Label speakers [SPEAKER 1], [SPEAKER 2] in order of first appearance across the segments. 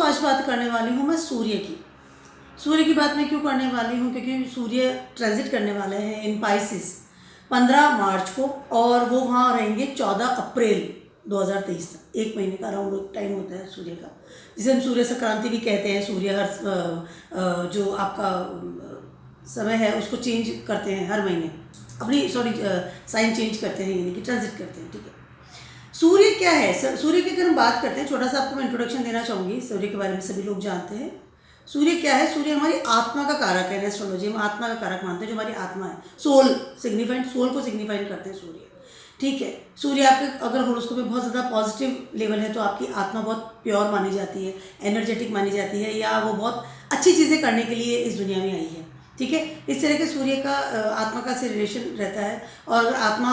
[SPEAKER 1] आज बात करने वाली हूँ मैं सूर्य की। सूर्य की बात मैं क्यों करने वाली हूँ, क्योंकि सूर्य ट्रांजिट करने वाले हैं इन पाइसिस 15 मार्च को, और वो वहाँ रहेंगे 14 अप्रैल 2023 तक। एक महीने का राउंड टाइम होता है सूर्य का, जिसे हम सूर्य संक्रांति भी कहते हैं। सूर्य हर जो आपका समय है उसको चेंज करते हैं हर महीने, अपनी साइन चेंज करते हैं, यानी कि ट्रांजिट करते हैं। ठीक है, सूर्य क्या है? सूर्य की अगर हम बात करते हैं, छोटा सा आपको मैं इंट्रोडक्शन देना चाहूँगी। सूर्य के बारे में सभी लोग जानते हैं। सूर्य क्या है? सूर्य हमारी आत्मा का कारक है। एस्ट्रोलॉजी में आत्मा का कारक मानते हैं, जो हमारी आत्मा है, सोल को सिग्निफाइड करते हैं सूर्य। ठीक है, सूर्य आपके अगर होरोस्कोप में बहुत ज़्यादा पॉजिटिव लेवल है तो आपकी आत्मा बहुत प्योर मानी जाती है, एनर्जेटिक मानी जाती है, या वो बहुत अच्छी चीज़ें करने के लिए इस दुनिया में आई है। ठीक है, इस तरह के सूर्य का आत्मा का से रिलेशन रहता है। और अगर आत्मा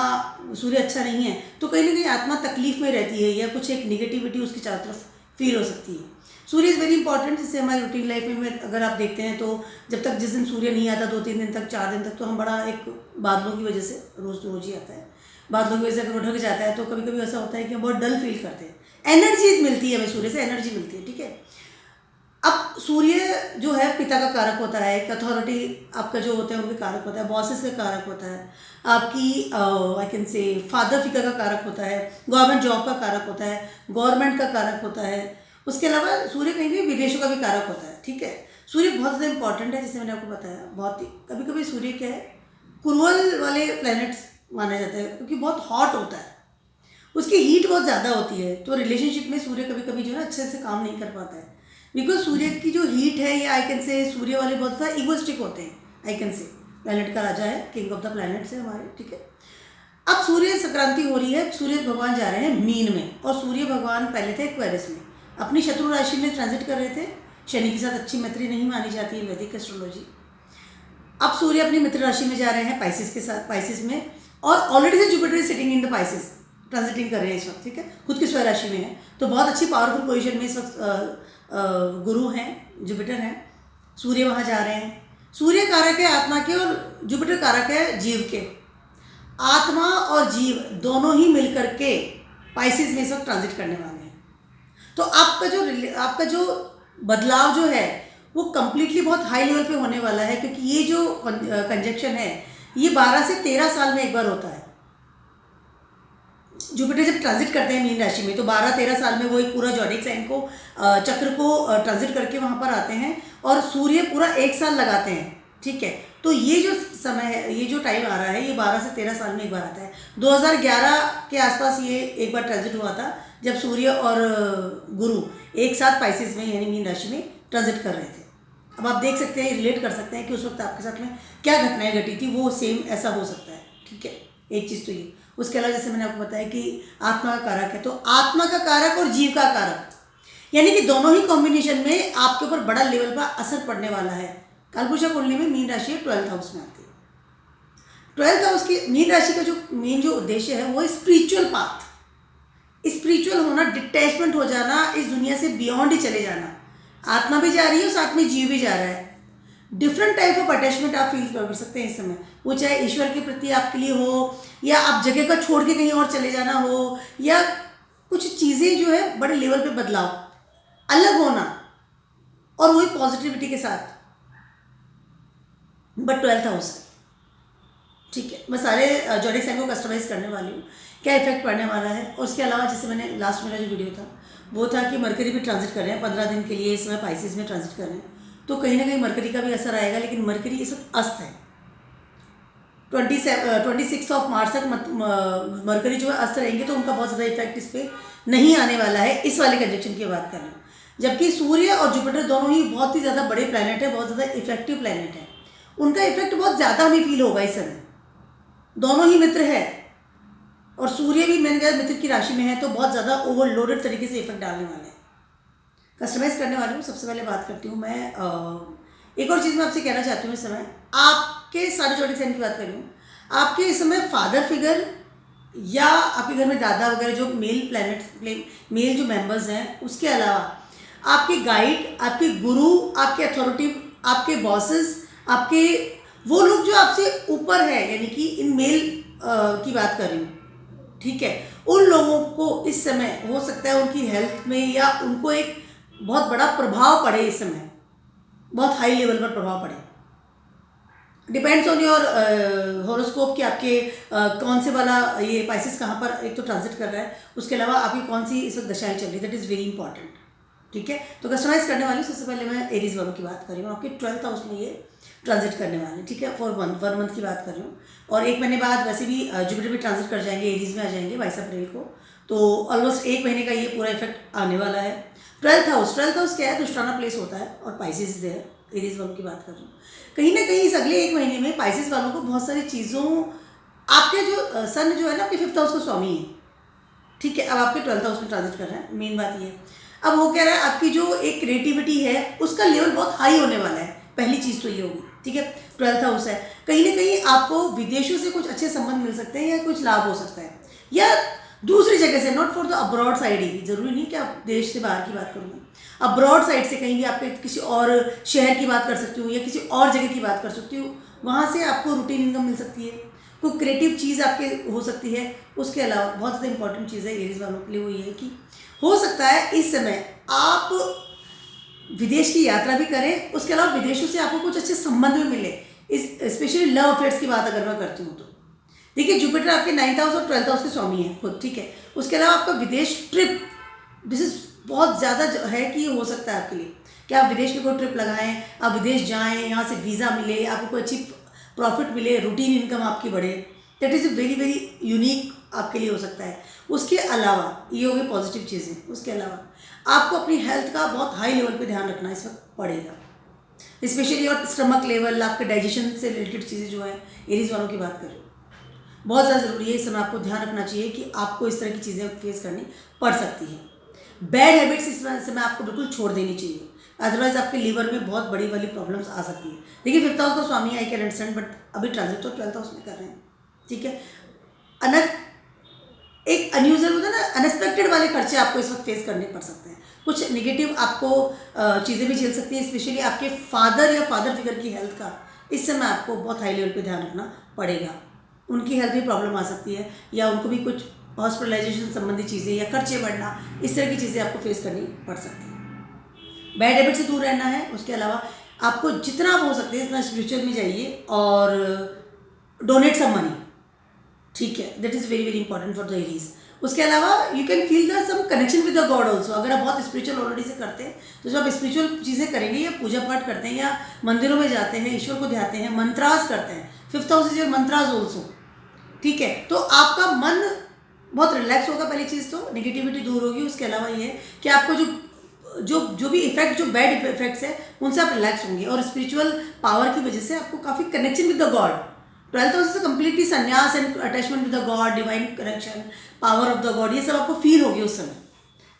[SPEAKER 1] सूर्य अच्छा नहीं है तो कहीं ना कहीं आत्मा तकलीफ में रहती है, या कुछ एक निगेटिविटी उसकी चारों तरफ फील हो सकती है। सूर्य इज़ वेरी इंपॉर्टेंट। जिससे हमारी रूटीन लाइफ में अगर आप देखते हैं तो जब तक जिस दिन सूर्य नहीं आता, 2-3 दिन तक, 4 दिन तक, तो हम बड़ा एक बादलों की वजह से, रोज़ ही आता है, बादलों की वजह से अगर ढक जाता है तो कभी कभी ऐसा होता है कि हम बहुत डल फील करते हैं। एनर्जी मिलती है हमें, सूर्य से एनर्जी मिलती है। ठीक है, अब सूर्य जो है पिता का कारक होता है, एक अथॉरिटी आपका जो होता है उनके कारक होता है, बॉसेस का कारक होता है, आपकी I can say father figure का कारक होता है, गवर्नमेंट जॉब का कारक होता है, गवर्नमेंट का कारक होता है। उसके अलावा सूर्य कहीं भी विदेशों का भी कारक होता है। ठीक है, सूर्य बहुत ज़्यादा इंपॉर्टेंट है, जिससे मैंने आपको बताया। बहुत ही कभी कभी सूर्य क्या है, क्रूअल वाले प्लैनेट्स माना जाता है, क्योंकि बहुत हॉट होता है, उसकी हीट बहुत ज़्यादा होती है। तो रिलेशनशिप में सूर्य कभी कभी जो है अच्छे से काम नहीं कर पाता है, बिकॉज सूर्य की जो हीट है, या आई कैन से सूर्य वाले बहुत ज़्यादा इगोस्टिक होते हैं। आई कैन से प्लैनेट का राजा है, किंग ऑफ द प्लैनेट्स है हमारे। ठीक है, अब सूर्य संक्रांति हो रही है, सूर्य भगवान जा रहे हैं मीन में, और सूर्य भगवान पहले थे एक्वेरियस में, अपनी शत्रु राशि में ट्रांजिट कर रहे थे। शनि के साथ अच्छी मैत्री नहीं मानी जाती है वैदिक एस्ट्रोलॉजी। अब सूर्य अपनी मित्र राशि में जा रहे हैं पाइसिस के साथ, पाइसिस में, और ऑलरेडी से Jupiter sitting in the Pisces, transiting कर रहे हैं इस वक्त। ठीक है, खुद की स्वराशि राशि में है, तो बहुत अच्छी पावरफुल पोजीशन में इस वक्त गुरु हैं, जुपिटर हैं, सूर्य वहाँ जा रहे हैं। सूर्य कारक है आत्मा के, और जुपिटर कारक है जीव के। आत्मा और जीव दोनों ही मिलकर के पाइसिस में इस वक्त ट्रांजिट करने वाले हैं। तो आपका जो बदलाव जो है वो कम्प्लीटली बहुत हाई लेवल पे होने वाला है, क्योंकि ये जो कंजक्शन है ये 12 से 13 साल में एक बार होता है। जुपिटर जब ट्रांजिट करते हैं मीन राशि में, तो 12-13 साल में वो एक पूरा जॉडिक साइन को, चक्र को ट्रांजिट करके वहाँ पर आते हैं, और सूर्य पूरा 1 साल लगाते हैं। ठीक है, तो ये जो समय है, ये जो टाइम आ रहा है, ये 12 से 13 साल में एक बार आता है। 2011 के आसपास ये एक बार ट्रांजिट हुआ था, जब सूर्य और गुरु एक साथ पाइसिस में, यानी मीन राशि में ट्रांजिट कर रहे थे। अब आप देख सकते हैं, रिलेट कर सकते हैं कि उस वक्त आपके साथ में क्या घटनाएं घटी थी, वो सेम ऐसा हो सकता है। ठीक है, एक चीज़ तो ये। उसके अलावा जैसे मैंने आपको बताया कि आत्मा का कारक है, तो आत्मा का कारक और जीव का कारक, यानी कि दोनों ही कॉम्बिनेशन में आपके ऊपर बड़ा लेवल पर असर पड़ने वाला है। कालपुरुषा कुंडली में मीन राशि 12th हाउस में आती है। 12th हाउस की मीन राशि का जो मेन जो उद्देश्य है वो स्पिरिचुअल पाथ, स्पिरिचुअल होना, डिटैचमेंट हो जाना, इस दुनिया से बियॉन्ड ही चले जाना। आत्मा भी जा रही है, साथ में जीव भी जा रहा है। डिफरेंट टाइप ऑफ अटैचमेंट आप फील कर सकते हैं इस समय, वो चाहे ईश्वर के प्रति आपके लिए हो, या आप जगह का छोड़ के कहीं और चले जाना हो, या कुछ चीज़ें जो है बड़े लेवल पे बदलाव, अलग होना, और वही पॉजिटिविटी के साथ। बट 12th हाउस है। ठीक है, मैं सारे जॉडिक साइन को कस्टमाइज करने वाली हूँ, क्या इफेक्ट पड़ने वाला है। और उसके अलावा जैसे मैंने लास्ट मेरा जो वीडियो था वो था कि मरकरी भी ट्रांजिट कर रहे हैं 15 दिन के लिए, इस समय पाइसिस में ट्रांजिट कर रहे हैं, तो कहीं ना कहीं मरकरी का भी असर आएगा। लेकिन मरकरी इस वक्त अस्त है, 26 मार्च तक मरकरी जो है अस्त रहेंगे, तो उनका बहुत ज़्यादा इफेक्ट इस पर नहीं आने वाला है। इस वाले कंजक्शन की बात कर रहे हैं, जबकि सूर्य और जुपिटर दोनों ही बहुत ही ज़्यादा बड़े प्लैनेट है, बहुत ज़्यादा इफेक्टिव प्लैनेट है, उनका इफेक्ट बहुत ज़्यादा हमें फील होगा इस समय। दोनों ही मित्र है, और सूर्य भी मैंने कहा मित्र की राशि में है, तो बहुत ज़्यादा ओवरलोडेड तरीके से इफेक्ट डालने वाले हैं। कस्टमाइज करने वाली हूँ। सबसे पहले बात करती हूँ मैं, एक और चीज़ मैं आपसे कहना चाहती हूँ। इस समय आपके सारे जॉडिक साइन की बात कर रही हूँ, आपके इस समय फादर फिगर या आपके घर में दादा वगैरह जो मेल जो मेंबर्स हैं, उसके अलावा आपके गाइड, आपके गुरु, आपके अथॉरिटी, आपके बॉसेस, आपके वो लोग जो आपसे ऊपर है, यानी कि इन मेल की बात कर रही हूँ। ठीक है, उन लोगों को इस समय हो सकता है उनकी हेल्थ में, या उनको एक बहुत बड़ा प्रभाव पड़े इस समय, बहुत हाई लेवल पर प्रभाव पड़े। डिपेंड्स ऑन योर हॉरोस्कोप कि आपके कौन से वाला ये पाइसेस कहाँ पर एक तो ट्रांजिट कर रहा है, उसके अलावा आपकी कौन सी इस वक्त दशाएं चल रही है, दैट इज़ वेरी इंपॉर्टेंट। ठीक है, तो कस्टमाइज करने वाली सबसे पहले मैं एरीज वालों की बात कर रही हूँ। आपके 12th हाउस में ये ट्रांजिट करने वाले हैं। ठीक है, फॉर वन मंथ की बात कर रही हूँ, और 1 महीने बाद वैसे भी जुपिटर भी ट्रांजिट कर जाएंगे, एरीज में आ जाएंगे 22 अप्रैल को। तो ऑलमोस्ट 1 महीने का ये पूरा इफेक्ट आने वाला है। 12th हाउस क्या है, दुष्टाना प्लेस होता है, और पाइसेस है, एरीज वालों की बात कर रही हूँ। कहीं ना कहीं इस अगले 1 महीने में पाइसेस वालों को बहुत सारी चीज़ों, आपके जो सन जो है ना आपके 5th हाउस का स्वामी है। ठीक है, अब आपके 12th हाउस में ट्रांजिट कर रहा है, मेन बात ये है। अब वो कह रहा है आपकी जो एक क्रिएटिविटी है उसका लेवल बहुत हाई होने वाला है, पहली चीज़ तो ये होगी। ठीक है, 12th हाउस है, कहीं ना कहीं आपको विदेशों से कुछ अच्छे संबंध मिल सकते हैं, या कुछ लाभ हो सकता है, या दूसरी जगह से, not for the abroad side ही, जरूरी नहीं कि आप देश से बाहर की बात करूँगी, अब्रॉड साइड से कहीं भी आपके किसी और शहर की बात कर सकती हूँ, या किसी और जगह की बात कर सकती हूँ, वहाँ से आपको रूटीन इनकम मिल सकती है, कोई क्रिएटिव चीज़ आपके हो सकती है। उसके अलावा बहुत ज़्यादा इंपॉर्टेंट चीज़ है एरीज वालों के लिए, वो ये है कि हो सकता है इस समय आप विदेश की यात्रा भी करें, उसके अलावा विदेशों से आपको कुछ अच्छे संबंध भी मिले, इस स्पेशली लव अफेयर्स की बात अगर मैं करती हूँ तो। देखिए, जुपिटर आपके 9th हाउस और 12th हाउस के स्वामी है खुद। ठीक है, उसके अलावा आपका विदेश ट्रिप, दिस इज बहुत ज़्यादा है कि ये हो सकता है आपके लिए कि आप विदेश में कोई ट्रिप लगाएं, आप विदेश जाएं, यहाँ से वीज़ा मिले, आपको कोई अच्छी प्रॉफिट मिले, रूटीन इनकम आपकी बढ़े, that is very very unique आपके लिए हो सकता है। उसके अलावा ये हो गई पॉजिटिव चीज़ें। उसके अलावा आपको अपनी हेल्थ का बहुत हाई लेवल पे ध्यान रखना इस वक्त पड़ेगा, स्पेशली और स्टमक लेवल, आपके डाइजेशन से रिलेटेड चीज़ें जो है, एरीज वालों की बात करें, बहुत ज़्यादा ज़रूरी है। इस समय आपको ध्यान रखना चाहिए कि आपको इस तरह की चीज़ें फेस करनी पड़ सकती हैं। बैड हैबिट्स इस समय आपको बिल्कुल छोड़ देनी चाहिए, अदरवाइज आपके लीवर में बहुत बड़ी वाली प्रॉब्लम्स आ सकती है। देखिए, 5th हाउस का स्वामी आई कैन अंडरस्टैंड, बट अभी ट्रांजिट तो 12th हाउस में कर रहे हैं। ठीक है, एक अनयूजल होता है ना, अनएक्सपेक्टेड वाले खर्चे आपको इस वक्त फेस करने पड़ सकते हैं, कुछ नेगेटिव आपको चीज़ें भी झेल सकती हैं, स्पेशली आपके फादर या फादर फिगर की हेल्थ का इस समय आपको बहुत हाई लेवल पे ध्यान रखना पड़ेगा। उनकी हेल्थ में प्रॉब्लम आ सकती है, या उनको भी कुछ हॉस्पिटलाइजेशन संबंधी चीज़ें या खर्चे बढ़ना, इस तरह की चीज़ें आपको फेस करनी पड़ सकती हैं। बैड हैबिट से दूर रहना है। उसके अलावा आपको जितना आप हो सकते हैं इतना स्पिरिचुअल में जाइए और डोनेट सम मनी। ठीक है, that is very very important for the Aries. उसके अलावा you can feel the some connection with the God also. अगर आप बहुत स्पिरिचुअल ऑलरेडी से करते हैं तो जब आप स्पिरिचुअल चीज़ें करेंगे, या पूजा पाठ करते हैं, या मंदिरों में जाते हैं, ईश्वर को ध्याते हैं, मंत्रास करते हैं, 5th house is your mantras also. ठीक है, तो आपका मन बहुत रिलैक्स होगा, पहली चीज़ तो नेगेटिविटी दूर होगी। उसके अलावा ये है कि आपको जो भी इफेक्ट, जो बैड इफेक्ट्स है, उनसे आप रिलैक्स होंगे, और स्पिरिचुअल पावर की वजह से आपको काफ़ी connection with the God. 12th house से कम्प्लीटली संन्यास and attachment with the God, divine connection, power of the God, ये सब आपको फील होगी उस समय।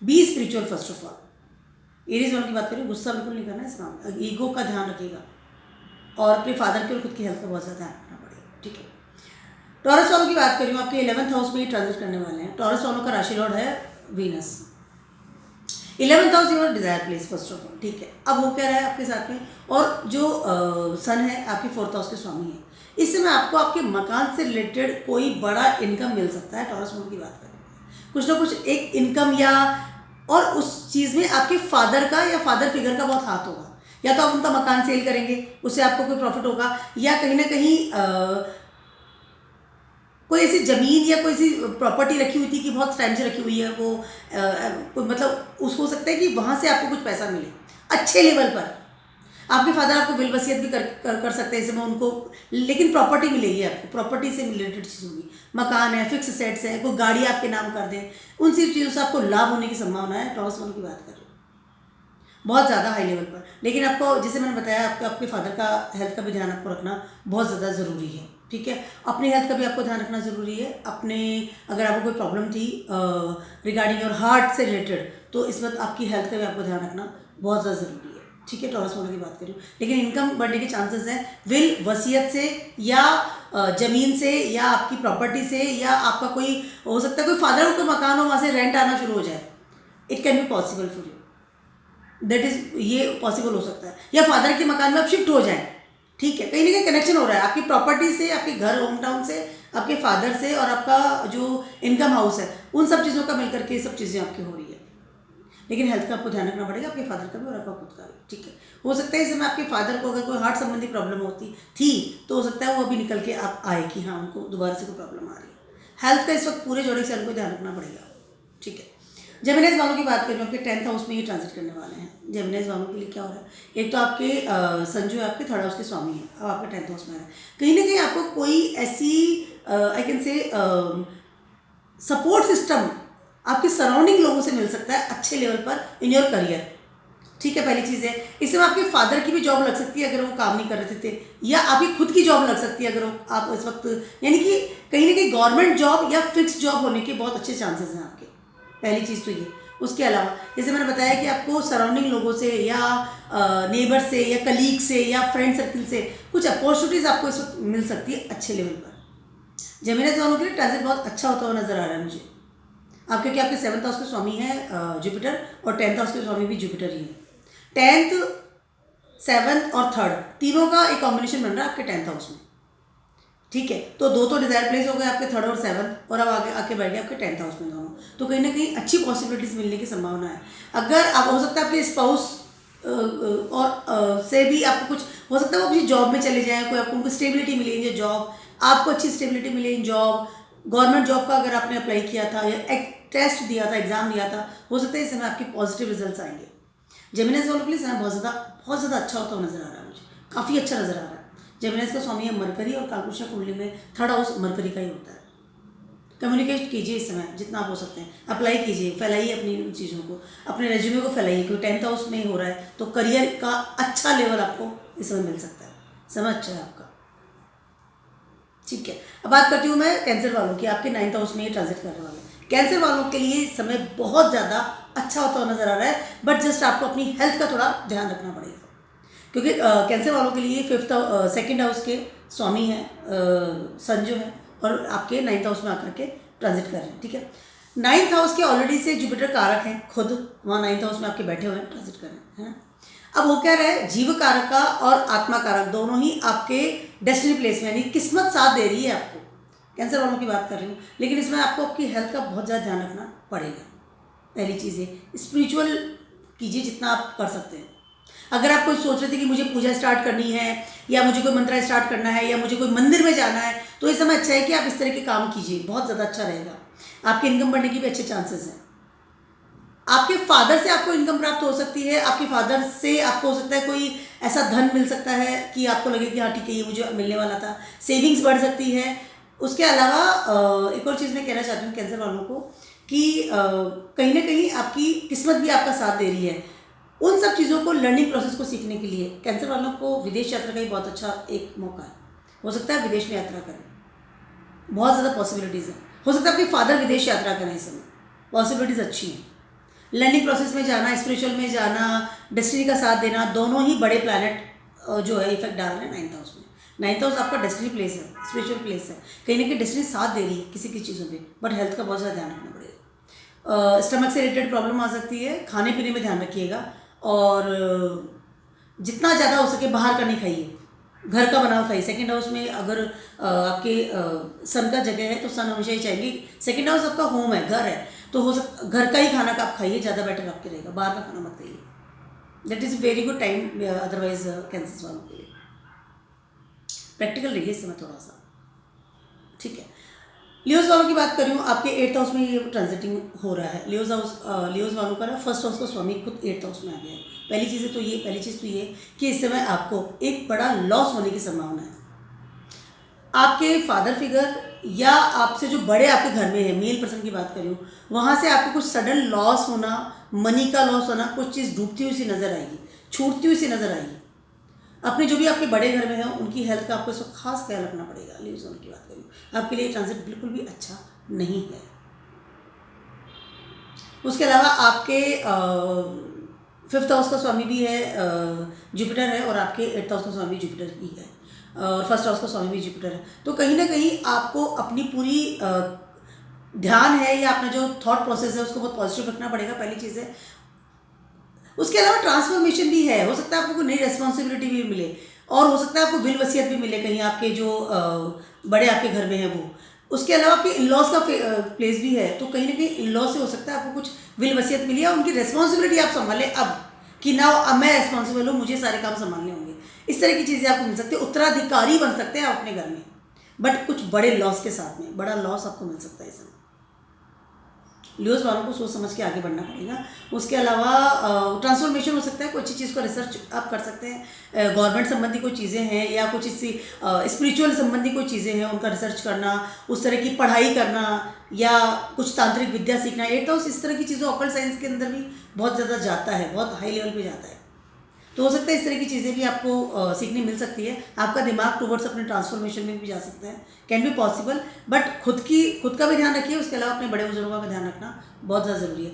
[SPEAKER 1] B spiritual first of all. Aries वालों की बात करें, गुस्सा बिल्कुल नहीं करना है इस मामले, ईगो का ध्यान रखिएगा, और अपने फादर की और खुद की हेल्थ का बहुत ज़्यादा ध्यान रखना पड़ेगा। ठीक है, टॉरस वालों की बात करूँ, आपके 11th हाउस में ही ट्रांजिट करने वाले हैं। टॉरस वालों का राशि लॉर्ड है Venus. 11th house your desire place first of all. ठीक है, अब वो कह रहा है आपके साथ में, और जो सन है आपके 4th हाउस के स्वामी है, इस समय आपको आपके मकान से रिलेटेड कोई बड़ा इनकम मिल सकता है। टॉरस वालों की बात करें, कुछ ना कुछ एक इनकम, या और उस चीज़ में आपके फादर का या फादर फिगर का बहुत हाथ होगा, या तो आप उनका मकान सेल करेंगे, उससे आपको कोई प्रॉफिट होगा, या कहीं ना कहीं कोई ऐसी ज़मीन या कोई ऐसी प्रॉपर्टी रखी हुई थी कि बहुत टाइम से रखी हुई है, वो मतलब उसको हो सकता है कि वहाँ से आपको कुछ पैसा मिले अच्छे लेवल पर। आपके फादर आपको बिल वसीयत भी कर सकते हैं इस समय उनको, लेकिन प्रॉपर्टी मिलेगी आपको, प्रॉपर्टी से रिलेटेड चीज़ होगी, मकान है, फिक्स सेट्स है, कोई गाड़ी आपके नाम कर दें, उन सब चीज़ों से आपको लाभ होने की संभावना है। टॉरस वालों की बात करें बहुत ज़्यादा हाई लेवल पर, लेकिन आपको जैसे मैंने बताया, आपके फादर का हेल्थ का भी ध्यान आपको रखना बहुत ज़्यादा ज़रूरी है। ठीक है, अपनी हेल्थ का भी आपको ध्यान रखना ज़रूरी है। अपने, अगर आपको कोई प्रॉब्लम थी रिगार्डिंग और हार्ट से रिलेटेड, तो इस वक्त आपकी हेल्थ का भी आपको ध्यान रखना बहुत ज़्यादा ज़रूरी है। ठीक है, टॉरस वालों की बात करूँ, लेकिन इनकम बढ़ने के चांसेस हैं विल वसीयत से, या ज़मीन से, या आपकी प्रॉपर्टी से, या आपका कोई हो सकता है कोई फादर को कोई मकान हो, वहाँ से रेंट आना शुरू हो जाए। It can be possible for you, that is, ये पॉसिबल हो सकता है, या फादर के मकान में आप शिफ्ट हो जाएं। ठीक है, कहीं ना कहीं कनेक्शन हो रहा है आपकी प्रॉपर्टी से, आपके घर, होम टाउन से, आपके फादर से, और आपका जो इनकम हाउस है, उन सब चीज़ों का मिलकर के सब चीज़ें आपकी हो रही है। लेकिन हेल्थ का आपको ध्यान रखना पड़ेगा, आपके फादर का भी और आपका खुद का भी, ठीक है। हो सकता है इस समय आपके फादर को अगर कोई हार्ट संबंधी प्रॉब्लम होती थी तो हो सकता है वो अभी निकल के आप आए कि हाँ उनको दोबारा से कोई प्रॉब्लम आ रही है। हेल्थ का इस वक्त पूरे जोड़े से उनको ध्यान रखना पड़ेगा, ठीक है। जेमिनीज वालों की बात करें, आपके 10th हाउस में ये ट्रांजिट करने वाले हैं। जेमिनीज वालों के लिए क्या हो रहा है, एक तो आपके सन जो है आपके 3rd हाउस के स्वामी हैं, अब आपके 10th हाउस में है। कहीं ना कहीं आपको कोई ऐसी I can say support system आपके सराउंडिंग लोगों से मिल सकता है अच्छे लेवल पर इन योर करियर, ठीक है। पहली चीज़ है, इसमें आपके फादर की भी जॉब लग सकती है अगर वो काम नहीं कर रहे थे, या आपकी खुद की जॉब लग सकती है अगर आप इस वक्त, यानी कि कहीं ना कहीं गवर्नमेंट जॉब या फिक्स जॉब होने के बहुत अच्छे चांसेस हैं आपके। पहली चीज़ तो ये। उसके अलावा जैसे मैंने बताया कि आपको सराउंडिंग लोगों से या नेबर से या कलीग से या फ्रेंड सर्किल से कुछ अपॉर्चुनिटीज़ आपको इस वक्त मिल सकती है अच्छे लेवल पर। जेमिनी वालों के लिए ट्रांजिट बहुत अच्छा होता हुआ नजर आ रहा है मुझे आपके, कि आपके 7th हाउस के स्वामी है जुपिटर और 10th हाउस के स्वामी भी जुपिटर ही है। 10th 7th और 3rd तीनों का एक कॉम्बिनेशन बन रहा है आपके 10th हाउस में, ठीक है। तो दो तो डिजायर प्लेस हो गए आपके 3rd और 7th, और अब आगे आके बैठ गए आपके 10th हाउस में दोनों। तो कहीं ना कहीं अच्छी पॉसिबिलिटीज मिलने की संभावना है। अगर आप हो सकता है आपके स्पाउस और से भी आपको कुछ हो सकता है वो किसी जॉब में चले जाएं, कोई आपको उनको स्टेबिलिटी मिले इन जॉब, आपको अच्छी स्टेबिलिटी मिले इन जॉब। गवर्नमेंट जॉब का अगर आपने अप्लाई किया था या एक टेस्ट दिया था, एग्जाम दिया था, हो सकता है इस समय आपके पॉजिटिव रिजल्ट्स आएंगे। जेमिनीज वालों के लिए समय बहुत ज़्यादा अच्छा होता हुआ नजर आ रहा है मुझे, काफ़ी अच्छा नजर आ रहा है। जेमिनीज का स्वामी है मरकरी और कालपुरुषा कुंडली में 3rd हाउस मरकरी का ही होता है। कम्युनिकेट कीजिए इस समय जितना आप हो सकते हैं, अप्लाई कीजिए, फैलाइए अपनी चीज़ों को, अपने रेज्यूमे को फैलाइए, क्योंकि 10th हाउस में हो रहा है तो करियर का अच्छा लेवल आपको इस समय मिल सकता है। समय अच्छा है आपका, ठीक है। अब बात करती हूँ मैं कैंसर वालों की, आपके 9th हाउस में ये ट्रांजिट करने वाले हैं। कैंसर वालों के लिए समय बहुत ज़्यादा अच्छा होता हुआ नजर आ रहा है, बट जस्ट आपको अपनी हेल्थ का थोड़ा ध्यान रखना पड़ेगा, क्योंकि कैंसर वालों के लिए 2nd हाउस के स्वामी हैं सन जो है, और आपके 9th हाउस में आकर के ट्रांजिट कर रहे हैं, ठीक है। 9th हाउस के ऑलरेडी से जुपिटर कारक हैं खुद, वहाँ 9th हाउस में आपके बैठे हुए हैं, ट्रांजिट कर रहे हैं। अब वो क्या रहा है, जीव कारक का और आत्मा कारक दोनों ही आपके डेस्टिनी प्लेस में, यानी किस्मत साथ दे रही है आपको। कैंसर वालों की बात कर रही हूँ, लेकिन इसमें आपको आपकी हेल्थ का बहुत ज़्यादा ध्यान रखना पड़ेगा। पहली चीज़ है, स्पिरिचुअल कीजिए जितना आप कर सकते हैं। अगर आप कोई सोच रहे थे कि मुझे पूजा स्टार्ट करनी है, या मुझे कोई मंत्र स्टार्ट करना है, या मुझे कोई मंदिर में जाना है, तो इस समय अच्छा है कि आप इस तरह के काम कीजिए, बहुत ज़्यादा अच्छा रहेगा। आपके इनकम बढ़ने की भी अच्छे चांसेस हैं। आपके फादर से आपको इनकम प्राप्त हो सकती है, आपके फादर से आपको हो सकता है कोई ऐसा धन मिल सकता है कि आपको लगे कि हाँ ठीक है ये मुझे मिलने वाला था, सेविंग्स बढ़ सकती है। उसके अलावा एक और चीज़ मैं कहना चाहती हूँ कैंसर वालों को कि कहीं ना कहीं आपकी किस्मत भी आपका साथ दे रही है। उन सब चीज़ों को, लर्निंग प्रोसेस को सीखने के लिए कैंसर वालों को विदेश यात्रा का ही बहुत अच्छा एक मौका है। हो सकता है विदेश में यात्रा करें, बहुत ज़्यादा पॉसिबिलिटीज़ है। हो सकता है आपके फादर विदेश यात्रा करें इस समय, पॉसिबिलिटीज़ अच्छी हैं। लर्निंग प्रोसेस में जाना, स्पिरिचुअल में जाना, डेस्टिनी का साथ देना, दोनों ही बड़े प्लैनेट जो है इफेक्ट डाल रहे हैं 9th हाउस में। 9th हाउस आपका डेस्टिनी प्लेस है, स्पिरिचुअल प्लेस है, कहीं ना कहीं डेस्टिनी साथ दे रही है किसी किसी चीज़ों पे, बट हेल्थ का बहुत ज़्यादा ध्यान रखना पड़ेगा। स्टमक से रिलेटेड प्रॉब्लम आ सकती है, खाने पीने में ध्यान रखिएगा, और जितना ज़्यादा हो सके बाहर का नहीं खाइए, घर का बनाओ खाइए। 2nd हाउस में अगर आपके सन का जगह है तो सन हमेशा ही चाहिए। 2nd हाउस आपका होम है, घर है, तो हो सकता घर का ही खाना का आप खाइए, ज़्यादा बेटर आपके रहेगा, बाहर का खाना मत खाइए। That is very good time otherwise cancer वालों के लिए। प्रैक्टिकल रहिए इस समय थोड़ा सा, ठीक है। लियोज वालों की बात कर रही हूँ, आपके 8th हाउस में ये ट्रांजिटिंग हो रहा है। लियोज वालों का ना 1st हाउस का स्वामी खुद 8th हाउस में आ गया है। पहली चीज़ तो ये कि इस समय आपको एक बड़ा लॉस होने की संभावना है। आपके फादर फिगर या आपसे जो बड़े आपके घर में है, मेल पर्सन की बात कर रही हूँ, वहाँ से आपको कुछ सडन लॉस होना, मनी का लॉस होना, कुछ चीज़ डूबती हुई सी नज़र आएगी, छूटती हुई सी नज़र आएगी। अपने जो भी आपके बड़े घर में हैं उनकी हेल्थ का आपको इसको खास ख्याल रखना पड़ेगा। लियोज वालों की बात करूँ, आपके लिए ट्रांजिट बिल्कुल भी अच्छा नहीं है। उसके अलावा आपके 5th हाउस का स्वामी भी है जुपिटर है, और आपके 8th हाउस का स्वामी जुपिटर ही है, और 1st हाउस का स्वामी भी जुपिटर है। तो कहीं ना कहीं आपको अपनी पूरी ध्यान है या अपना जो थॉट प्रोसेस है उसको बहुत पॉजिटिव रखना पड़ेगा, पहली चीज़ है। उसके अलावा ट्रांसफॉर्मेशन भी है, हो सकता है आपको कोई नई रिस्पॉन्सिबिलिटी भी मिले, और हो सकता है आपको विल वसीयत भी मिले कहीं आपके जो बड़े आपके घर में है वो। उसके अलावा आपके इन लॉज का प्लेस भी है, तो कहीं ना कहीं इन लॉ से हो सकता है आपको कुछ विल वसीयत मिली है, उनकी रिस्पॉन्सिबिलिटी आप संभालें अब कि ना अब मैं रिस्पॉन्सिबल हूँ, मुझे सारे काम संभालने होंगे। इस तरह की चीज़ें आपको मिल सकती है, उत्तराधिकारी बन सकते हैं आप अपने घर में, बट कुछ बड़े लॉस के साथ में बड़ा लॉस आपको मिल सकता है इसमें। लियोस वालों को सोच समझ के आगे बढ़ना पड़ेगा। उसके अलावा ट्रांसफॉर्मेशन हो सकता है, कोई अच्छी चीज़ को रिसर्च आप कर सकते हैं, गवर्नमेंट संबंधी कोई चीज़ें हैं या कुछ इसी स्पिरिचुअल संबंधी कोई चीज़ें हैं उनका रिसर्च करना, उस तरह की पढ़ाई करना या कुछ तांत्रिक विद्या सीखना। एट हाउस इस तरह की चीज़ों ऑकल्ट साइंस के अंदर भी बहुत ज़्यादा जाता है, बहुत हाई लेवल पे जाता है, तो हो सकता है इस तरह की चीज़ें भी आपको सीखने मिल सकती है। आपका दिमाग टूवर्ड्स अपने ट्रांसफॉर्मेशन में भी जा सकता है, कैन बी पॉसिबल, बट खुद का भी ध्यान रखिए, उसके अलावा अपने बड़े बुजुर्गों का भी ध्यान रखना बहुत ज़्यादा ज़रूरी है।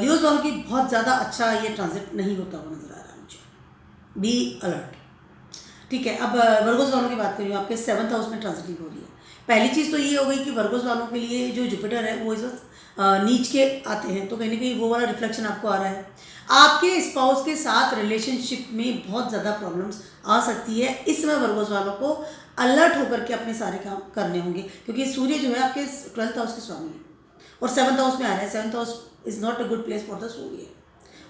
[SPEAKER 1] लियोस वालों की बहुत ज़्यादा अच्छा ये ट्रांजिट नहीं होता हुआ नज़र आ रहा है मुझे, बी अलर्ट। ठीक है, अब वर्गोस वालों की बात करिए, आपके 7th हाउस में ट्रांजिटिंग हो रही है। पहली चीज़ तो ये हो गई कि वर्गोस वालों के लिए जो जुपिटर है वो इस वक्त नीच के आते हैं, तो कहीं ना कहीं वो वाला रिफ्लेक्शन आपको आ रहा है। आपके स्पाउस के साथ रिलेशनशिप में बहुत ज़्यादा प्रॉब्लम्स आ सकती है। इस समय वर्गोस वालों को अलर्ट होकर के अपने सारे काम करने होंगे, क्योंकि सूर्य जो है आपके 12th हाउस के स्वामी है और 7th हाउस में आ रहा है। 7th house is not a good place for the Surya.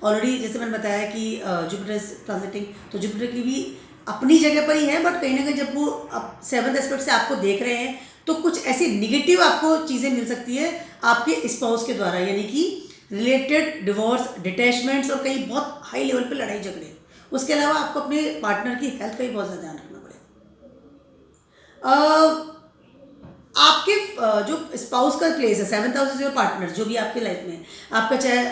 [SPEAKER 1] Already जैसे मैंने बताया कि जुपिटर इज ट्रांजिटिंग, तो जुपिटर की भी अपनी जगह पर ही है, बट कहीं ना कहीं जब वो अब 7th एस्पेक्ट से आपको देख रहे हैं तो कुछ ऐसी निगेटिव आपको चीज़ें मिल सकती है आपके स्पाउस के द्वारा, यानी कि रिलेटेड डिवोर्स, डिटैचमेंट्स और कहीं बहुत हाई लेवल पे लड़ाई झगड़े। उसके अलावा आपको अपने पार्टनर की हेल्थ का भी बहुत ज़्यादा ध्यान रखना पड़ेगा। आपके जो स्पाउस का प्लेस है 7th house is your partner, जो भी आपके लाइफ में आपका चाहे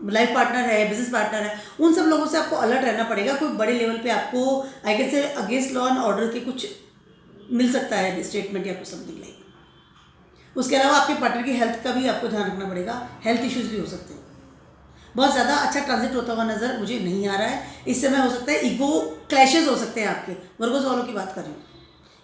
[SPEAKER 1] लाइफ पार्टनर है, बिजनेस पार्टनर है, उन सब लोगों से आपको अलर्ट रहना पड़ेगा। कोई बड़े लेवल पे आपको I can say against law and order के कुछ मिल सकता है स्टेटमेंट या कुछ समथिंग लाइक। उसके अलावा आपके पार्टनर की हेल्थ का भी आपको ध्यान रखना पड़ेगा, हेल्थ इश्यूज भी हो सकते हैं। बहुत ज़्यादा अच्छा ट्रांजिट होता हुआ नज़र मुझे नहीं आ रहा है। इस समय हो सकता है ईगो क्लैशेज हो सकते हैं आपके, वर्गोस वालों की बात कर रही हूँ,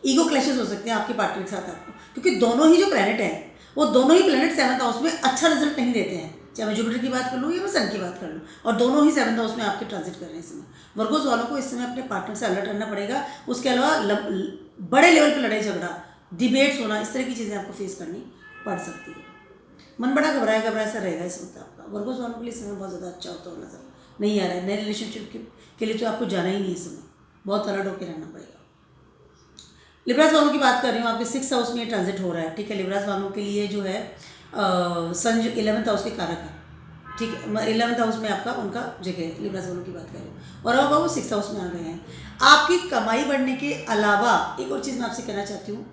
[SPEAKER 1] ईगो क्लैशेज हो सकते हैं आपके पार्टनर के साथ आपको, क्योंकि दोनों ही जो प्लैनेट हैं वो दोनों ही प्लैनेट 7th हाउस में अच्छा रिजल्ट नहीं देते हैं, चाहे मैं जुपिटर की बात कर लूँ या मैं सन की बात कर लूँ, और दोनों ही 7th हाउस में आपके ट्रांजिट कर रहे हैं इस समय। वर्गोस वालों को इस समय अपने पार्टनर से अलर्ट रहना पड़ेगा। उसके अलावा बड़े लेवल पर लड़ाई झगड़ा, डिबेट्स होना, इस तरह की चीज़ें आपको फेस करनी पड़ सकती है। मन बड़ा घबराया सा रहेगा इस वक्त आपका। वर्गोस वालों के लिए समय बहुत ज़्यादा अच्छा होता हुआ नजर नहीं आ रहा है। नए रिलेशनशिप के लिए तो आपको जाना ही नहीं इस समय, बहुत अलर्ट होकर रहना पड़ेगा। लिब्रास वालों की बात कर रही हूँ, आपके 6th हाउस में ट्रांजिट हो रहा है। ठीक है, लिब्रास वालों के लिए जो है सन जो 11th हाउस के कारक है, ठीक है, 11th हाउस में आपका उनका जगह है। लिब्रास वालों की बात कर रही हूँ और अब वो 6th हाउस में आ गए हैं। आपकी कमाई बढ़ने के अलावा एक और चीज़ मैं आपसे कहना चाहती हूँ,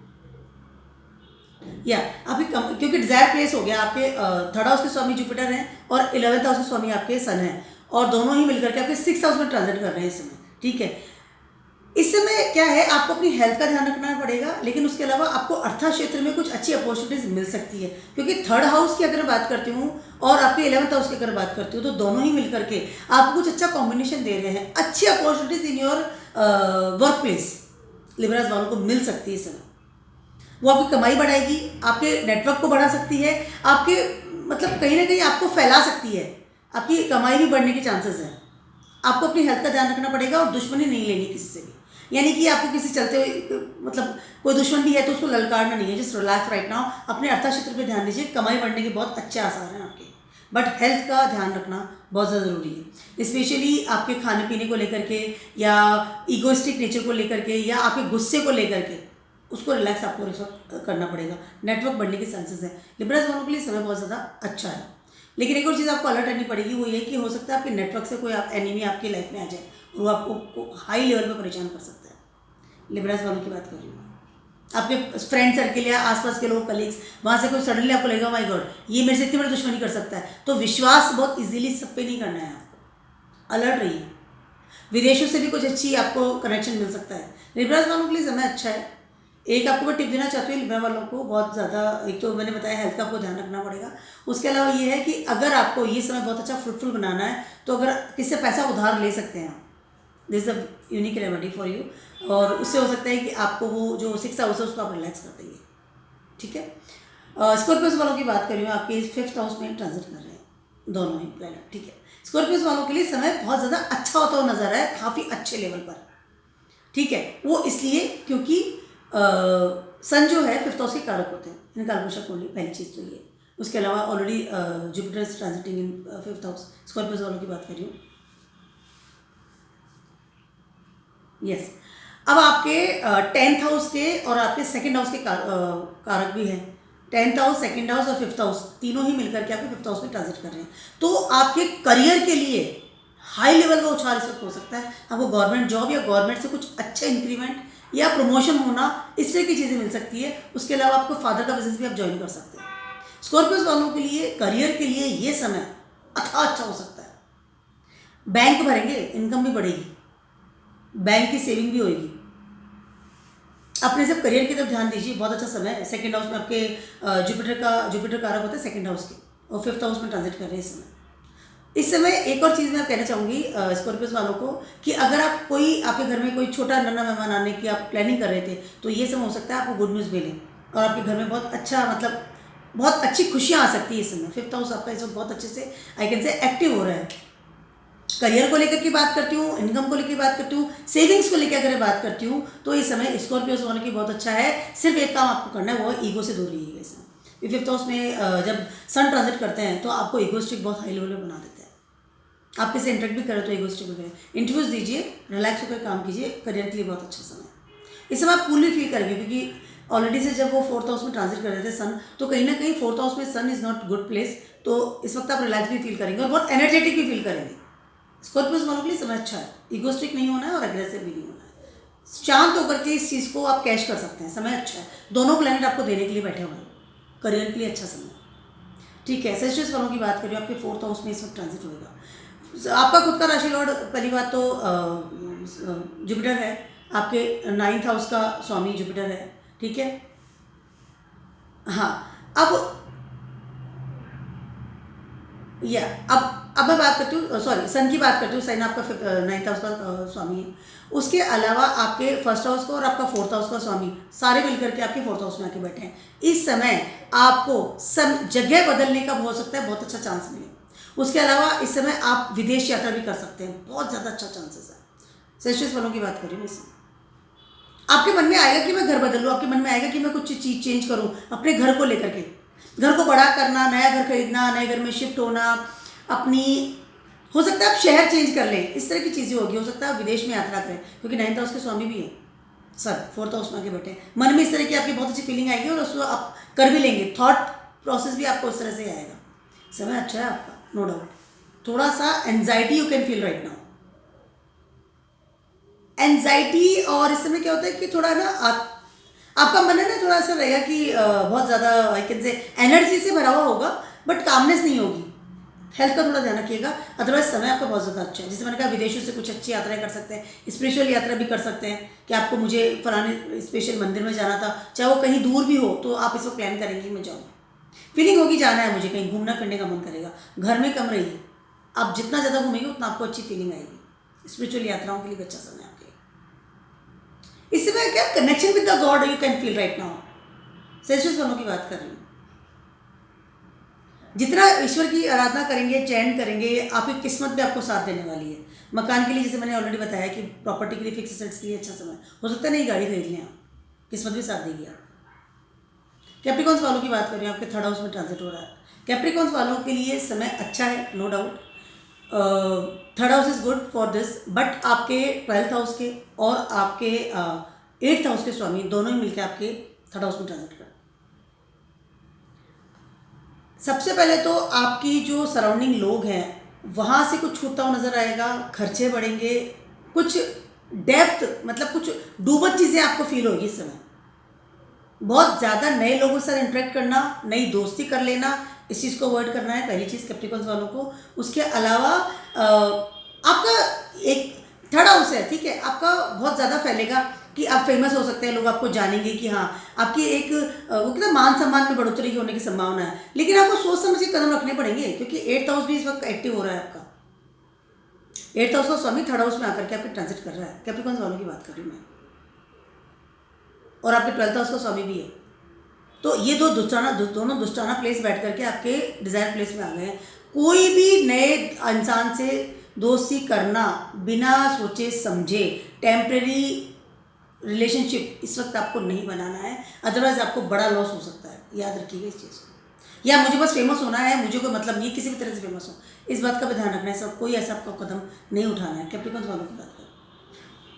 [SPEAKER 1] या आपकी क्योंकि डिजायर प्लेस हो गया, आपके 3rd हाउस के स्वामी जुपिटर हैं और 11th हाउस के स्वामी आपके सन हैं, और दोनों ही मिलकर के आपके 6th हाउस में ट्रांजिट कर रहे हैं इस समय। ठीक है, इस समय क्या है, आपको अपनी हेल्थ का ध्यान रखना पड़ेगा, लेकिन उसके अलावा आपको अर्थ क्षेत्र में कुछ अच्छी अपॉर्चुनिटीज मिल सकती है, क्योंकि 3rd हाउस की अगर बात करती हूँ और आपके 11th हाउस की अगर बात करती हूँ तो दोनों ही मिलकर के आपको कुछ अच्छा कॉम्बिनेशन दे रहे हैं। अच्छी opportunities in your work place Libras वालों को मिल सकती है इस समय। वो आपकी कमाई बढ़ाएगी, आपके नेटवर्क को बढ़ा सकती है, आपके मतलब कहीं ना कहीं आपको फैला सकती है, आपकी कमाई भी बढ़ने के चांसेस हैं। आपको अपनी हेल्थ का ध्यान रखना पड़ेगा और दुश्मनी नहीं लेनी किसी से भी, यानी कि आपको किसी चलते हुए मतलब कोई दुश्मन भी है तो उसको ललकारना नहीं है। जस्ट रिलैक्स राइट नाउ, अपने अर्थ क्षेत्र पे ध्यान दीजिए, कमाई बढ़ने के बहुत अच्छे आसार हैं आपके, बट हेल्थ का ध्यान रखना बहुत ज़्यादा ज़रूरी है। स्पेशली आपके खाने पीने को लेकर के या ईगोइस्टिक नेचर को लेकर के या आपके गुस्से को लेकर के, उसको रिलैक्स आपको इस वक्त करना पड़ेगा। नेटवर्क बढ़ने के चांसेस हैं। लिब्रास वालों के लिए समय बहुत ज़्यादा अच्छा है, लेकिन एक और चीज़ आपको अलर्ट रहनी पड़ेगी, वो ये कि हो सकता है आपके नेटवर्क से कोई एनिमी आपकी लाइफ में आ जाए और वो आपको हाई लेवल पर परेशान कर सकता है। लिब्रास वालों की बात कर रही हूँ, आपके फ्रेंड सर्किल या आसपास के लोग, कलीग्स, वहाँ से कोई सडनली आपको लगेगा माय गॉड ये मेरे से इतनी बड़ी दुश्मनी कर सकता है, तो विश्वास बहुत इजीली सब पे नहीं करना है आपको, अलर्ट रहिए। विदेशों से भी कुछ अच्छी आपको कनेक्शन मिल सकता है। लिब्रास वालों के लिए समय अच्छा है। एक आपको मैं टिप देना चाहती हूँ लिब्रा वालों को, बहुत ज़्यादा, एक तो मैंने बताया हेल्थ का आपको ध्यान रखना पड़ेगा। उसके अलावा ये है कि अगर आपको ये समय बहुत अच्छा फ्रूटफुल बनाना है तो अगर किससे पैसा उधार ले सकते हैं आप, this is a unique remedy for you, और उससे हो सकता है कि आपको वो जो 6th हाउस है उसको आप रिलैक्स कर देंगे। ठीक है, स्कॉर्पियोस वालों की बात कर रही हूँ, आपके 5th हाउस में ट्रांजिट कर रहे हैं दोनों ही प्लैनेट। ठीक है, स्कॉर्पियोस वालों के लिए समय बहुत ज़्यादा अच्छा होता हुआ नजर आ रहा है, काफ़ी अच्छे लेवल पर। ठीक है, वो इसलिए क्योंकि सन जो है 5th हाउस के कारक होते हैं इन कार्बोशा कुंडली, पहली चीज़ तो ये। उसके अलावा already Jupiter is transiting in 5th house, Scorpio वालों की बात कर रही हूँ। यस, अब आपके 10th हाउस के और आपके 2nd हाउस के कारक भी हैं। 10th हाउस, 2nd हाउस और 5th हाउस तीनों ही मिलकर के आपके 5th हाउस में ट्रांजिट कर रहे हैं। तो आपके करियर के लिए हाई लेवल का उछाल इस वक्त हो सकता है। आपको गवर्नमेंट जॉब या गवर्नमेंट से कुछ अच्छा इंक्रीमेंट या प्रमोशन होना, इस तरह की चीज़ें मिल सकती है। उसके अलावा आपको फादर का बिजनेस भी आप ज्वाइन कर सकते हैं। स्कॉर्पियोस वालों के लिए करियर के लिए ये समय अच्छा हो सकता है। बैंक भरेंगे, इनकम भी बढ़ेगी, बैंक की सेविंग भी होगी। अपने सब करियर की तरफ ध्यान दीजिए, बहुत अच्छा समय है। 2nd हाउस में आपके जुपिटर कारक होता है 2nd हाउस के, और 5th हाउस में ट्रांजिट कर रहे हैं इस समय। इस समय एक और चीज़ मैं कहना चाहूँगी स्कॉर्पियोस वालों को कि अगर आप कोई आपके घर में कोई छोटा नन्हा मेहमान आने की आप प्लानिंग कर रहे थे, तो ये समय हो सकता है आपको गुड न्यूज़ मिले और आपके घर में बहुत अच्छा, मतलब बहुत अच्छी खुशियाँ आ सकती है इस समय। 5th हाउस आपका इस वक्त बहुत अच्छे से आई कैन से एक्टिव हो रहा है। करियर को लेकर की बात करती हूँ, इनकम को लेकर बात करती हूँ, सेविंग्स को लेकर अगर बात करती हूँ, तो इस समय स्कॉर्पियोस वालों की बहुत अच्छा है। सिर्फ एक काम आपको करना है, वो ईगो से दूर रहिएगा इस समय। 5th हाउस में जब सन ट्रांजिट करते हैं तो आपको ईगोस्टिक बहुत हाई लेवल पर बना देते हैं। आप किसी इंटरेक्ट भी करें तो ईगोस्टिक वगैरह, इंटरव्यूज दीजिए, रिलैक्स होकर काम कीजिए, करियर के लिए बहुत अच्छा समय है। इस समय आप कूल भी फील करेंगे, क्योंकि ऑलरेडी से जब वो 4th हाउस में ट्रांजिट कर रहे थे सन, तो कहीं ना कहीं 4th हाउस में सन इज़ नॉट गुड प्लेस। तो इस वक्त आप रिलैक्स भी फील करेंगे और बहुत एनर्जेटिक भी फील करेंगे। स्कॉर्पियोस वालों के लिए समय अच्छा है, ईगोस्टिक नहीं होना है और एग्रेसिव भी नहीं होना है। शांत होकर के इस चीज़ को आप कैश कर सकते हैं, समय अच्छा है। दोनों प्लैनेट आपको देने के लिए बैठे हुए हैं, करियर के लिए अच्छा समय है। ठीक है, सेजिटेरियस वालों की बात करें, आपके 4th हाउस में इस वक्त ट्रांजिट होगा। आपका खुद का राशि लॉर्ड पहली बात तो जुपिटर है, आपके 9th हाउस का स्वामी जुपिटर है। ठीक है, हाँ। अब मैं बात करती हूँ, सॉरी सन की बात करती हूँ। सन आपका 9th हाउस का स्वामी है। उसके अलावा आपके 1st हाउस का और आपका 4th हाउस का स्वामी सारे मिलकर के आपके 4th हाउस में आके बैठे हैं। इस समय आपको सब जगह बदलने का हो सकता है, बहुत अच्छा चांस मिले। उसके अलावा इस समय आप विदेश यात्रा भी कर सकते हैं, बहुत ज़्यादा अच्छा चांसेस है। सेजिटेरियस वालों की बात करें, इसमें आपके मन में आएगा कि मैं घर बदल लूँ, आपके मन में आएगा कि मैं कुछ चीज़ चेंज करूँ अपने घर को लेकर के। घर को बड़ा करना, नया घर खरीदना, नए घर में शिफ्ट होना, अपनी, हो सकता है आप शहर चेंज कर लें, इस तरह की चीज़ें होगी। हो सकता है आप विदेश में यात्रा करें, क्योंकि 9th हाउस के स्वामी भी हैं सर, 4th हाउस में आके बैठे हैं। मन में इस तरह की आपकी बहुत अच्छी फीलिंग आएगी और उसको आप कर भी लेंगे। थॉट प्रोसेस भी आपको उस तरह से आएगा। समय अच्छा है आपका, नो डाउट। थोड़ा सा anxiety you can feel right now, anxiety. और इस समय क्या होता है कि थोड़ा ना आपका मन है ना, थोड़ा सा रहेगा कि बहुत ज़्यादा आई कैन से एनर्जी से भरा हुआ होगा, बट कामनेस नहीं होगी। हेल्थ का थोड़ा ध्यान रखिएगा, अदरवाइज समय आपका बहुत ज़्यादा अच्छा है। जैसे मैंने कहा, विदेशों से कुछ अच्छी यात्राएं कर सकते हैं, स्पिरिचुअल यात्रा भी कर सकते हैं कि आपको मुझे फलाने स्पेशल मंदिर में जाना था, चाहे वो कहीं दूर भी हो, तो आप इसको प्लान करेंगे मैं जाऊँ, फीलिंग होगी जाना है मुझे, कहीं घूमना फिरने का मन करेगा। घर में कम रहिए, आप जितना ज़्यादा घूमेंगे उतना आपको अच्छी फीलिंग आएगी। स्पिरिचुअल यात्राओं के लिए अच्छा समय आपके लिए। इस समय क्या connection with the God you can feel right now. Sagittarius वालों की बात कर रही हूँ, जितना ईश्वर की आराधना करेंगे, चैन करेंगे, आपकी किस्मत भी आपको साथ देने वाली है। मकान के लिए जैसे मैंने ऑलरेडी बताया कि प्रॉपर्टी के लिए, फिक्स एसेट्स के लिए अच्छा समय हो सकता है, नई गाड़ी खरीद लें आप, किस्मत भी साथ देगी आप। कैप्रिकॉन्स वालों की बात करें, आपके 3rd हाउस में ट्रांजिट हो रहा है। कैप्रिकॉन्स वालों के लिए समय अच्छा है, no doubt. 3rd house is good for this, but आपके 12th हाउस के और आपके 8th हाउस के स्वामी दोनों ही मिलकर आपके 3rd हाउस में ट्रांजिट कर। सबसे पहले तो आपकी जो सराउंडिंग लोग हैं वहाँ से कुछ छूटता हुआ नज़र आएगा, खर्चे बढ़ेंगे, कुछ डेप्थ, मतलब कुछ डूबत चीज़ें आपको फील होगी इस समय। बहुत ज़्यादा नए लोगों से इंटरेक्ट करना, नई दोस्ती कर लेना, इस चीज़ को अवॉइड करना है, पहली चीज़ कैप्रिकॉन्स वालों को। उसके अलावा आपका एक 3rd हाउस है, ठीक है, आपका बहुत ज़्यादा फैलेगा कि आप फेमस हो सकते हैं, लोग आपको जानेंगे कि हाँ आपकी एक वो कितना मान सम्मान में बढ़ोतरी होने की संभावना है। लेकिन आपको सोच समझ के कदम रखने पड़ेंगे, क्योंकि 8th हाउस भी इस वक्त एक्टिव हो रहा है आपका। 8th हाउस का स्वामी 3rd हाउस में आकर के आपके ट्रांजिट कर रहा है। कैप्रिकॉन्स वालों की बात कर रही हूँ मैं, और आपके 12th हाउस का स्वामी भी है। तो ये दोनों दुष्टाना प्लेस बैठ करके आपके डिज़ायर प्लेस में आ गए हैं। कोई भी नए इंसान से दोस्ती करना बिना सोचे समझे, टेम्परेरी रिलेशनशिप इस वक्त आपको नहीं बनाना है, अदरवाइज आपको बड़ा लॉस हो सकता है। याद रखिएगा इस चीज़ को। या मुझे बस फेमस होना है, मुझे कोई मतलब नहीं है किसी भी तरह से फेमस हो, इस बात का भी ध्यान रखना है। सब कोई ऐसा आपको कदम नहीं उठाना है। कैप्रिकॉर्न्स वालों की बात करें,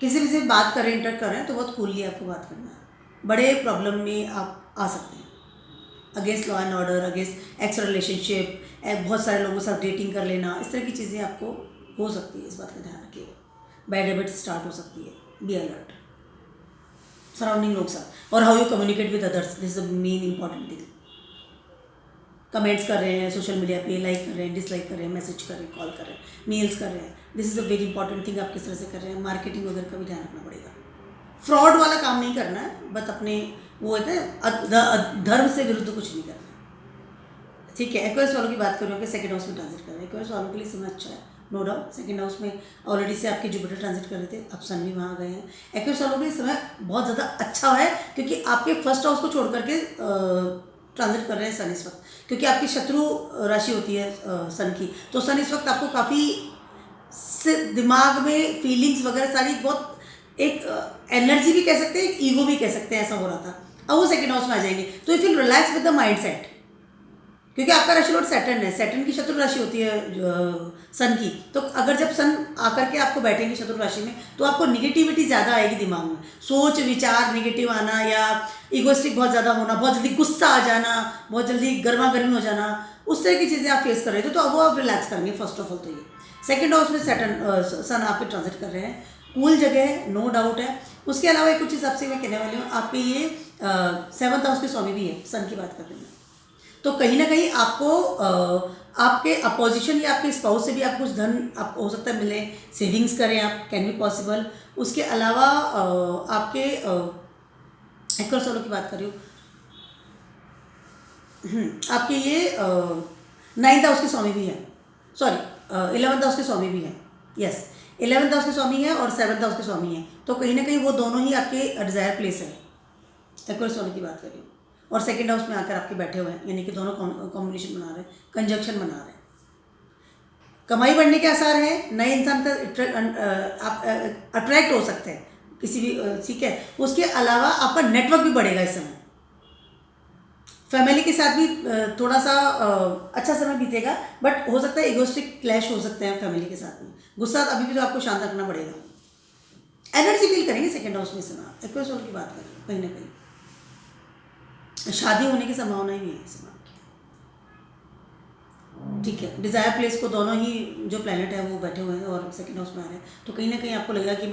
[SPEAKER 1] किसी भी से बात करें, इंटरेक्ट कर रहे हैं तो बहुत कूलली आपको बात करना है। बड़े प्रॉब्लम में आप आ सकते हैं, against law and order, against x relationship, बहुत सारे लोगों के साथ डेटिंग कर लेना, इस तरह की चीज़ें आपको हो सकती है। इस बात का ध्यान रखिएगा। बैड हैबिट स्टार्ट हो सकती है, बी अलर्ट। सराउंडिंग लोग साथ, और how you communicate with others, this is the main important thing. Comments कर रहे हैं सोशल मीडिया पे, लाइक कर रहे हैं, डिसलाइक कर रहे हैं, मैसेज कर रहे हैं, कॉल कर रहे हैं, मेल्स कर रहे हैं, this is a very important thing. आप किस तरह से कर रहे हैं, मार्केटिंग वगैरह का भी ध्यान रखना पड़ेगा। फ्रॉड वाला काम नहीं करना है, बट अपने वो होता है धर्म से विरुद्ध कुछ नहीं करना। ठीक है। एक्वेरियस वालों की बात करूँ कि सेकंड हाउस में ट्रांजिट कर रहे हैं, एक्वेरियस वालों के लिए समय अच्छा है, नो डाउट। सेकंड हाउस में ऑलरेडी से आपके जुपिटर ट्रांजिट कर रहे थे, अब सन भी वहाँ गए हैं। एक्वेरियस वालों के लिए समय बहुत ज़्यादा अच्छा है, क्योंकि आपके फर्स्ट हाउस को छोड़ करके ट्रांजिट कर रहे हैं सन इस वक्त, क्योंकि आपकी शत्रु राशि होती है सन की। तो सन इस वक्त आपको काफ़ी दिमाग में फीलिंग्स वगैरह सारी बहुत एक एनर्जी भी कह सकते हैं, एक ईगो भी कह सकते हैं, ऐसा हो रहा था। अब वो सेकंड हाउस में आ जाएंगे, तो you feel relax with the mind set, क्योंकि आपका राशि लॉर्ड सैटर्न है। सैटर्न की शत्रु राशि होती है सन की। तो अगर जब सन आकर के आपको बैठेंगे शत्रु राशि में, तो आपको निगेटिविटी ज़्यादा आएगी दिमाग में, सोच विचार निगेटिव आना, या इगोस्टिक बहुत ज़्यादा होना, बहुत जल्दी गुस्सा आ जाना, बहुत जल्दी गर्मा गर्मी हो जाना, उस तरह की चीज़ें आप फेस कर रहे थे। तो अब वो आप रिलैक्स करेंगे। फर्स्ट ऑफ ऑल तो ये सेकेंड हाउस में सैटर्न सन आपके ट्रांजिट कर रहे हैं, कूल जगह है, नो डाउट है। उसके अलावा एक कुछ चीज़ आपसे मैं कहने वाली हूँ, आपके ये सेवन्थ हाउस के स्वामी भी है, सन की बात कर रही हूँ। तो कहीं ना कहीं आपको आपके अपोजिशन या आपके स्पाउस से भी आप कुछ धन आप हो सकता है मिले, सेविंग्स करें आप, कैन बी पॉसिबल। उसके अलावा आपके एक और सोलो की बात कर रही हूँ, आपके ये नाइन्थ हाउस के स्वामी भी हैं, सॉरी 11th हाउस के स्वामी भी हैं, यस 11th हाउस के स्वामी हैं और 7th हाउस के स्वामी हैं। तो कहीं ना कहीं वो दोनों ही आपके डिज़ायर प्लेस है। एक्वेरियस सोलो की बात कर रही हूँ, और सेकंड हाउस में आकर आपके बैठे हुए हैं, यानी कि दोनों कॉम्बिनेशन बना रहे हैं, कंजक्शन बना रहे हैं। कमाई बढ़ने के आसार हैं, नए इंसान का आप अट्रैक्ट हो सकते हैं किसी भी, ठीक है। उसके अलावा आपका नेटवर्क भी बढ़ेगा इस समय। फैमिली के साथ भी थोड़ा सा अच्छा समय बीतेगा, बट हो सकता है इगोस्टिक क्लैश हो सकते हैं फैमिली के साथ में। गुस्सा अभी भी तो आपको शांत रखना पड़ेगा। एनर्जी फील करेंगे सेकंड हाउस में इस समय। एक्वेरियस की बात करें, कहीं ना कहीं शादी होने की संभावना ही है इस समय, ठीक है। डिज़ायर प्लेस को दोनों ही जो प्लैनेट है वो बैठे हुए हैं और सेकंड हाउस में आ रहे हैं। तो कहीं ना कहीं आपको लगेगा कि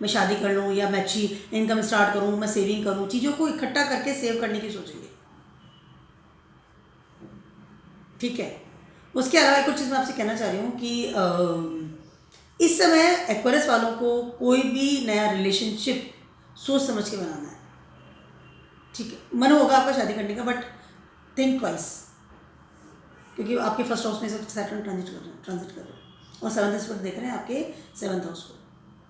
[SPEAKER 1] मैं शादी कर लूँ, या मैं अच्छी इनकम स्टार्ट करूँ, मैं सेविंग करूँ, चीज़ों को इकट्ठा करके सेव करने की सोचेंगे, ठीक है। उसके अलावा कुछ चीज़ मैं आपसे कहना चाह रही हूँ कि इस समय एक्वेरियस वालों को कोई भी नया रिलेशनशिप सोच समझ के बनाना है, ठीक है। मन होगा आपका शादी करने का, बट थिंक ट्वाइस, क्योंकि आपके फर्स्ट हाउस में से सैटर्न ट्रांजिट कर रहे हैं और सेवन्थ हाउस पर देख रहे हैं आपके सेवन्थ हाउस को।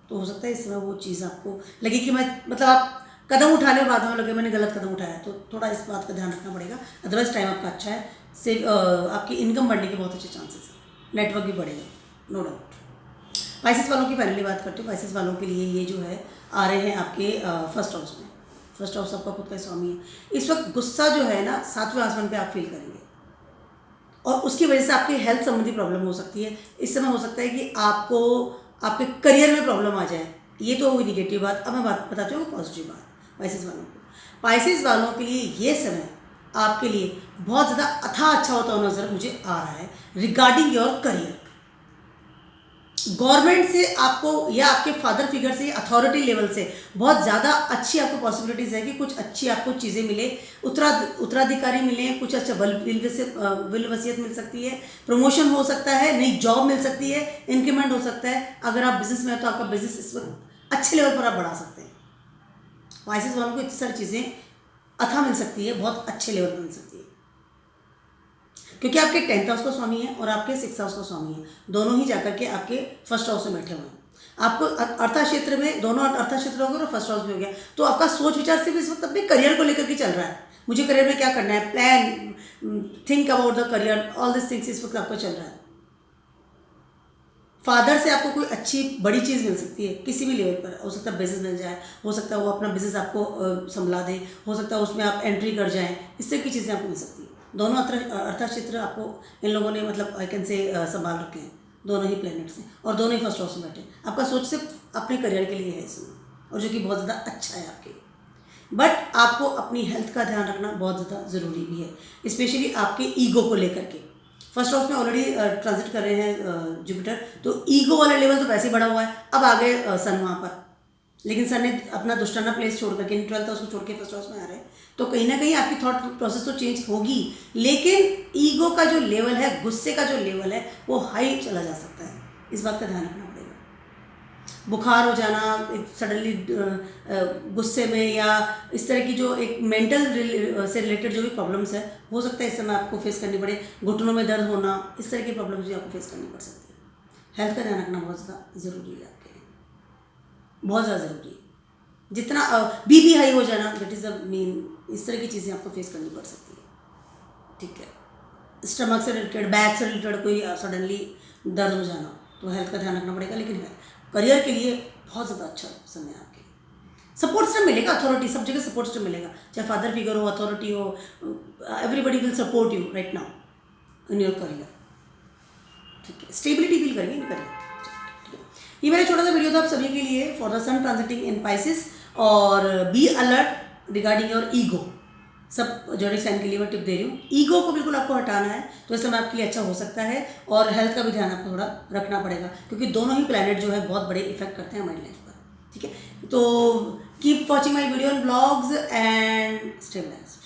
[SPEAKER 1] तो हो सकता है इस समय वो चीज़ आपको लगे कि मैं मतलब आप कदम उठा ले, बाद में लगे मैंने गलत कदम उठाया, तो थोड़ा इस बात का ध्यान रखना पड़ेगा। अदरवाइज टाइम आपका अच्छा है, से आपकी इनकम बढ़ने के बहुत अच्छे चांसेस हैं, नेटवर्क भी बढ़ेगा, नो डाउट। पाइसेस वालों की फाइनली बात करते हो। पाइसेस वालों के लिए ये जो है आ रहे हैं आपके फर्स्ट हाउस में। फर्स्ट हाउस आपका खुद का स्वामी है। इस वक्त गुस्सा जो है ना 7वें आसमान पे आप फील करेंगे, और उसकी वजह से आपकी हेल्थ संबंधी प्रॉब्लम हो सकती है। इस समय हो सकता है कि आपको आपके करियर में प्रॉब्लम आ जाए। ये तो हुई निगेटिव बात। अब मैं बात बताती हूँ पॉजिटिव बात पाइसेस वालों को। पाइसेस वालों के लिए ये समय आपके लिए बहुत ज़्यादा अच्छा होता हुआ नज़र मुझे आ रहा है रिगार्डिंग योर करियर। गवर्नमेंट से आपको या आपके फादर फिगर से, अथॉरिटी लेवल से बहुत ज़्यादा अच्छी आपको पॉसिबिलिटीज़ है कि कुछ अच्छी आपको चीज़ें मिले, उत्तराधिकारी मिले, कुछ अच्छा विल वसीयत मिल सकती है, प्रमोशन हो सकता है, नई जॉब मिल सकती है, इंक्रीमेंट हो सकता है। अगर आप बिजनेस में हैं तो आपका बिजनेस इस वक्त अच्छे लेवल पर आप बढ़ा सकते हैं। पाइसेस वालों को इतनी सारी चीज़ें अथा मिल सकती है, बहुत अच्छे लेवल पर मिल सकती है, क्योंकि आपके 10th हाउस का स्वामी है और आपके 6th हाउस का स्वामी है, दोनों ही जाकर के आपके फर्स्ट हाउस में बैठे हुए हैं। आपको अर्था क्षेत्र में, दोनों अर्था क्षेत्र हो गया और फर्स्ट हाउस में हो गया, तो आपका सोच विचार सिर्फ इस वक्त अपने करियर को लेकर के चल रहा है। मुझे करियर में क्या करना है, plan, think about the career, all this things इस वक्त आपका चल रहा है। फादर से आपको कोई अच्छी बड़ी चीज़ मिल सकती है किसी भी लेवल पर। हो सकता है बिजनेस मिल जाए, हो सकता है वो अपना बिजनेस आपको संभला दें, हो सकता है उसमें आप एंट्री कर जाएं, इस तरह की चीज़ें आपको मिल सकती है। दोनों अर्थक्षेत्र आपको इन लोगों ने मतलब आई कैन से संभाल रखे हैं, दोनों ही प्लैनेट्स हैं और दोनों ही फर्स्ट हाउस में बैठे हैं। आपका सोच सिर्फ अपने करियर के लिए है इसमें, और जो कि बहुत ज़्यादा अच्छा है आपके लिए। बट आपको अपनी हेल्थ का ध्यान रखना बहुत ज़्यादा ज़रूरी भी है, स्पेशली आपके ईगो को लेकर के। फर्स्ट हाउस में ऑलरेडी ट्रांजिट कर रहे हैं जुपिटर, तो ईगो वाला लेवल तो वैसे ही बढ़ा हुआ है। अब आ गए सन वहाँ पर, लेकिन सन ने अपना दुष्टाना प्लेस छोड़ करके, 12th उसको छोड़ के फर्स्ट हाउस में आ रहे हैं, तो कहीं ना कहीं आपकी थॉट प्रोसेस तो चेंज होगी, लेकिन ईगो का जो लेवल है, गुस्से का जो लेवल है, वो हाई चला जा सकता है। इस बात का ध्यान रखना पड़ेगा। बुखार हो जाना सडनली गुस्से में, या इस तरह की जो एक मेंटल से रिलेटेड जो भी प्रॉब्लम्स है, हो सकता है इस समय आपको फेस करनी पड़े। घुटनों में दर्द होना, इस तरह की प्रॉब्लम्स भी आपको फेस करनी पड़ सकती है। हेल्थ का ध्यान रखना बहुत ज़्यादा ज़रूरी है आपके लिए, बहुत ज़्यादा ज़रूरी है। जितना बीपी हाई हो जाना, दैट इज़ द मेन, इस तरह की चीज़ें आपको फेस करनी पड़ सकती है। ठीक है, स्टमक से रिलेटेड, बैक से रिलेटेड कोई सडनली दर्द हो जाना, तो हेल्थ का ध्यान रखना पड़ेगा। लेकिन करियर के लिए बहुत ज़्यादा अच्छा समय है आपके लिए। सपोर्ट सिस्टम मिलेगा, अथॉरिटी, सब जगह सपोर्ट सिस्टम मिलेगा, चाहे फादर फिगर हो, अथॉरिटी हो, everybody will support you right now in your career. ठीक है, स्टेबिलिटी फील करेंगे इन करियर। ये मेरा छोटा सा वीडियो था आप सभी के लिए for the sun transiting in Pisces, और be alert regarding your ego. सब जोड़ी साइन के लिए मैं टिप दे रही हूँ। ईगो को बिल्कुल आपको हटाना है, तो इस समय आपके लिए अच्छा हो सकता है। और हेल्थ का भी ध्यान आपको थोड़ा रखना पड़ेगा, क्योंकि दोनों ही प्लैनेट जो है बहुत बड़े इफेक्ट करते हैं हमारी लाइफ पर। ठीक है, तो keep watching my video and blogs and stay blessed.